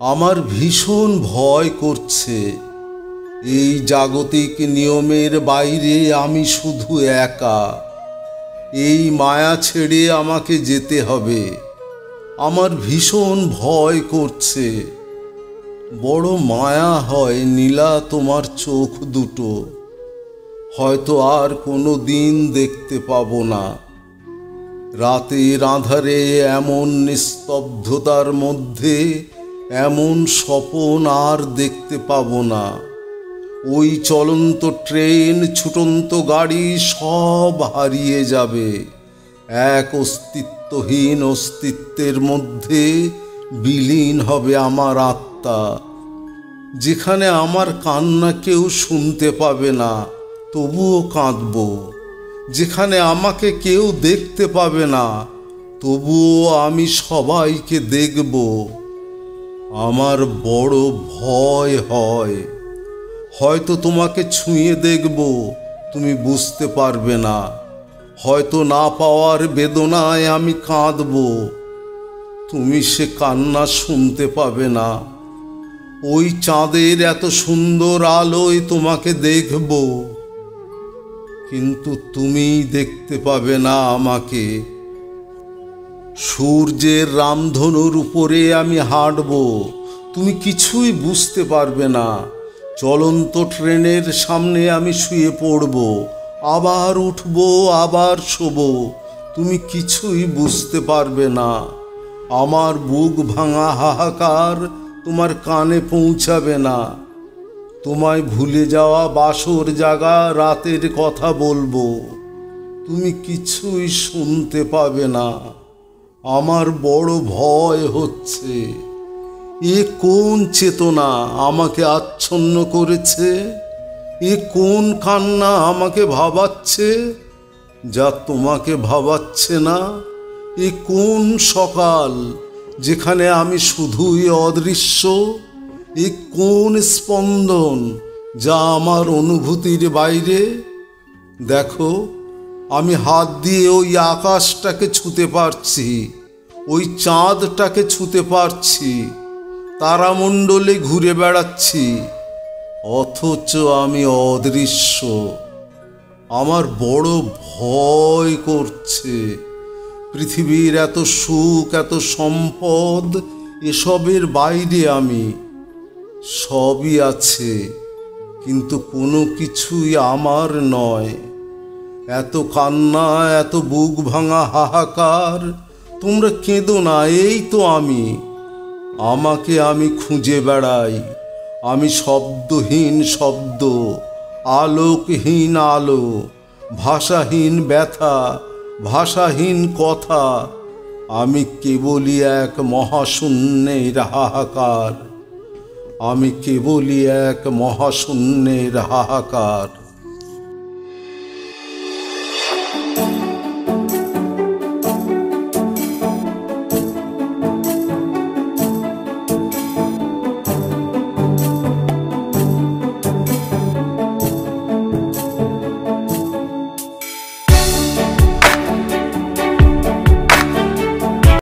আমার ভীষণ ভয় করছে। এই জাগতিক নিয়মের বাইরে আমি শুধু একা। এই মায়া ছেড়ে আমাকে যেতে হবে। আমার ভীষণ ভয় করছে। বড় মায়া হয় নীলা তোমার চোখ দুটো। হয়তো আর কোনো দিন দেখতে পাবো না। রাতের আঁধারে এমন নিস্তব্ধতার মধ্যে এমন স্বপন আর দেখতে পাবো না। ওই চলন্ত ট্রেন, ছুটন্ত গাড়ি সব হারিয়ে যাবে। এক অস্তিত্বহীন অস্তিত্বের মধ্যে বিলীন হবে আমার আত্মা। যেখানে আমার কান্না কেউ শুনতে পাবে না, তবুও কাঁদব। যেখানে আমাকে কেউ দেখতে পাবে না, তবুও আমি সবাইকে দেখব। আমার বড় ভয় হয়। হয়তো তোমাকে ছুঁয়ে দেখব, তুমি বুঝতে পারবে না। হয়তো না পাওয়ার বেদনায় আমি কাঁদব, তুমি সে কান্না শুনতে পাবে না। ওই চাঁদের এত সুন্দর আলোয় তোমাকে দেখব, কিন্তু তুমি দেখতে পাবে না আমাকে। সূর্যের রামধনুর উপরে আমি হাঁটব, তুমি কিছুই বুঝতে পারবে না। চলন্ত ট্রেনের সামনে আমি শুয়ে পড়ব, আবার উঠব, আবার শোব, তুমি কিছুই বুঝতে পারবে না। আমার বুক ভাঙা হাহাকার তোমার কানে পৌঁছাবে না। তোমায় ভুলে যাওয়া বাসর জাগা রাতের কথা বলবো, তুমি কিছুই শুনতে পাবে না। আমার বড় ভয় হচ্ছে। এ কোন চেতনা আমাকে আচ্ছন্ন করেছে? এ কোন কান্না আমাকে ভাবাচ্ছে, যা তোমাকে ভাবাচ্ছে না? এ কোন সকাল যেখানে আমি শুধুই অদৃশ্য? এ কোন স্পন্দন যা আমার অনুভূতির বাইরে? দেখো, আমি হাত দিয়ে ওই আকাশটাকে ছুঁতে পারছি, ওই চাঁদটাকে ছুঁতে পারছি, তারামণ্ডলে ঘুরে বেড়াচ্ছি, অথচ আমি অদৃশ্য। আমার বড় ভয় করছে। পৃথিবীর এত সুখ, এত সম্পদ, এসবের বাইরে আমি। সবই আছে, কিন্তু কোনো কিছুই আমার নয়। এত কান্না, এত বুক ভাঙা হাহাকার, তোমরা কেঁদো না, এই তো আমি। আমাকে আমি খুঁজে বেড়াই। আমি শব্দহীন শব্দ, আলোকহীন আলো, ভাষাহীন ব্যথা, ভাষাহীন কথা। আমি কেবলই এক মহাশূন্যের হাহাকার। আমি কেবলই এক মহাশূন্যের হাহাকার।